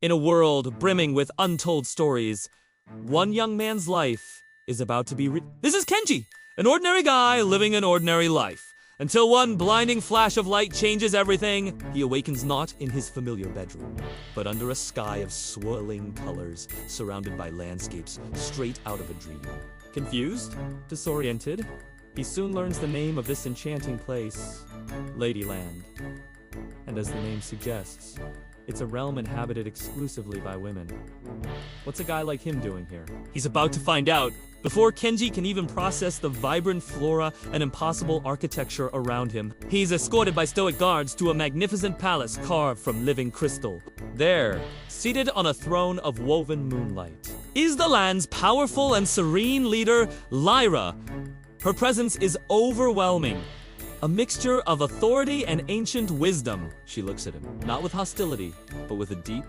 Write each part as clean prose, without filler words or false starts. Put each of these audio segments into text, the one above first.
In a world brimming with untold stories, one young man's life is about to be This is Kenji, an ordinary guy living an ordinary life. Until one blinding flash of light changes everything, he awakens not in his familiar bedroom, but under a sky of swirling colors, surrounded by landscapes straight out of a dream. Confused? Disoriented? He soon learns the name of this enchanting place, Ladyland. And as the name suggests, it's a realm inhabited exclusively by women. What's a guy like him doing here? He's about to find out, before Kenji can even process the vibrant flora and impossible architecture around him. He's escorted by stoic guards to a magnificent palace carved from living crystal. There, seated on a throne of woven moonlight, is the land's powerful and serene leader, Lyra. Her presence is overwhelming. A mixture of authority and ancient wisdom. She looks at him, not with hostility, but with a deep,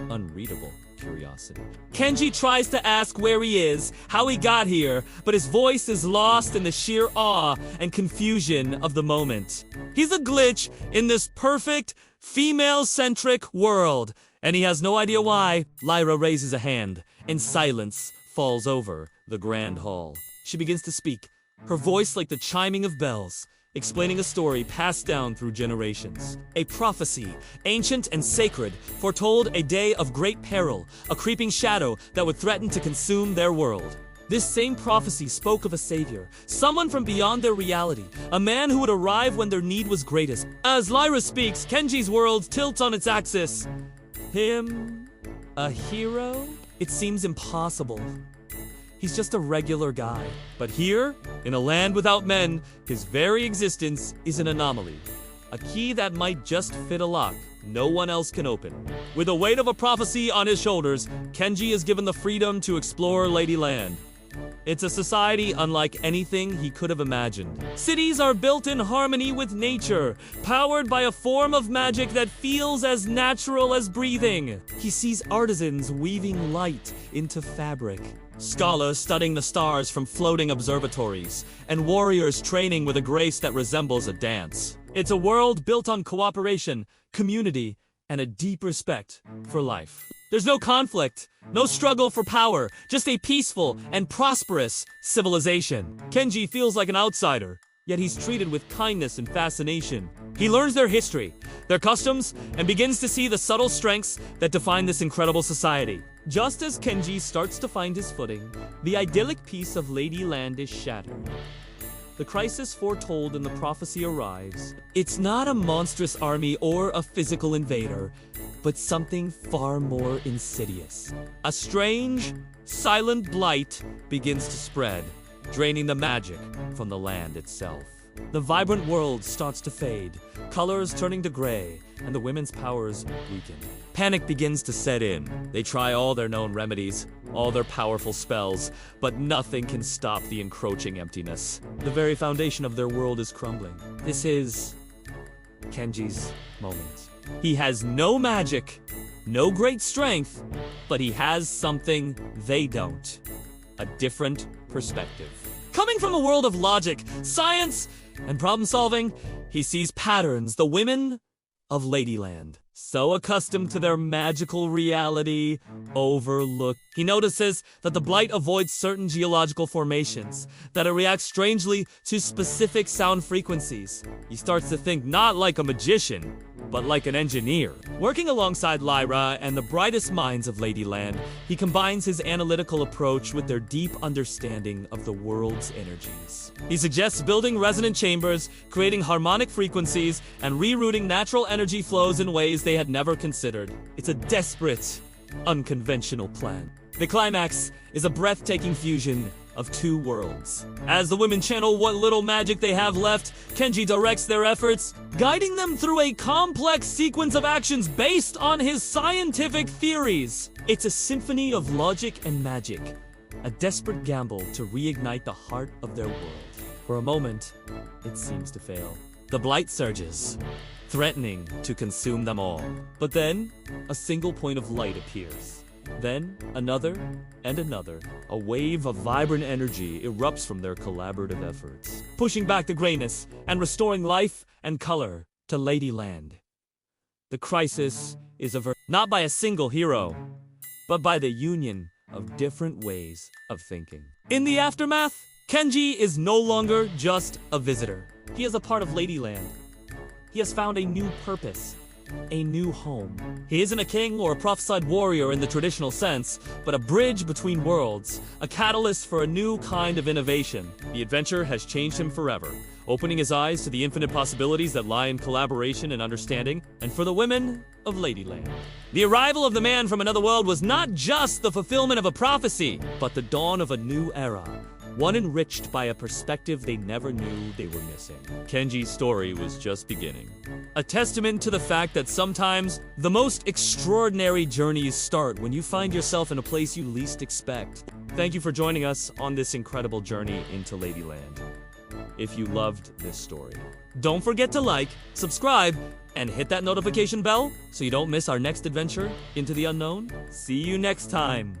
unreadable curiosity. Kenji tries to ask where he is, how he got here, but his voice is lost in the sheer awe and confusion of the moment. He's a glitch in this perfect, female-centric world, and he has no idea why. Lyra raises a hand, and silence falls over the grand hall. She begins to speak, her voice like the chiming of bells, explaining a story passed down through generations. A prophecy, ancient and sacred, foretold a day of great peril, a creeping shadow that would threaten to consume their world. This same prophecy spoke of a savior, someone from beyond their reality, a man who would arrive when their need was greatest. As Lyra speaks, Kenji's world tilts on its axis. Him? A hero? It seems impossible. He's just a regular guy. But here, in a land without men, his very existence is an anomaly. A key that might just fit a lock no one else can open. With the weight of a prophecy on his shoulders, Kenji is given the freedom to explore Ladyland. It's a society unlike anything he could have imagined. Cities are built in harmony with nature, powered by a form of magic that feels as natural as breathing. He sees artisans weaving light into fabric, scholars studying the stars from floating observatories, and warriors training with a grace that resembles a dance. It's a world built on cooperation, community, and a deep respect for life. There's no conflict, no struggle for power, just a peaceful and prosperous civilization. Kenji feels like an outsider, yet he's treated with kindness and fascination. He learns their history, their customs, and begins to see the subtle strengths that define this incredible society. Just as Kenji starts to find his footing, the idyllic peace of Ladyland is shattered. The crisis foretold in the prophecy arrives. It's not a monstrous army or a physical invader, but something far more insidious. A strange, silent blight begins to spread, draining the magic from the land itself. The vibrant world starts to fade, colors turning to gray, and the women's powers weaken. Panic begins to set in. They try all their known remedies, all their powerful spells, but nothing can stop the encroaching emptiness. The very foundation of their world is crumbling. This is Kenji's moment. He has no magic, no great strength, but he has something they don't. A different perspective. Coming from a world of logic, science, and problem solving, he sees patterns, the women of Ladyland. So accustomed to their magical reality, overlooked. He notices that the blight avoids certain geological formations, that it reacts strangely to specific sound frequencies. He starts to think not like a magician, but like an engineer. Working alongside Lyra and the brightest minds of Ladyland, he combines his analytical approach with their deep understanding of the world's energies. He suggests building resonant chambers, creating harmonic frequencies, and rerouting natural energy flows in ways they had never considered. It's a desperate, unconventional plan. The climax is a breathtaking fusion of two worlds. As the women channel what little magic they have left, Kenji directs their efforts, guiding them through a complex sequence of actions based on his scientific theories. It's a symphony of logic and magic, a desperate gamble to reignite the heart of their world. For a moment, it seems to fail. The blight surges, threatening to consume them all. But then, a single point of light appears. Then, another and another. A wave of vibrant energy erupts from their collaborative efforts, pushing back the grayness and restoring life and color to Ladyland. The crisis is averted not by a single hero, but by the union of different ways of thinking. In the aftermath, Kenji is no longer just a visitor. He is a part of Ladyland. He has found a new purpose, a new home. He isn't a king or a prophesied warrior in the traditional sense, but a bridge between worlds, a catalyst for a new kind of innovation. The adventure has changed him forever, opening his eyes to the infinite possibilities that lie in collaboration and understanding, and for the women of Ladyland. The arrival of the man from another world was not just the fulfillment of a prophecy, but the dawn of a new era, one enriched by a perspective they never knew they were missing. Kenji's story was just beginning. A testament to the fact that sometimes the most extraordinary journeys start when you find yourself in a place you least expect. Thank you for joining us on this incredible journey into Ladyland. If you loved this story, don't forget to like, subscribe, and hit that notification bell so you don't miss our next adventure into the unknown. See you next time.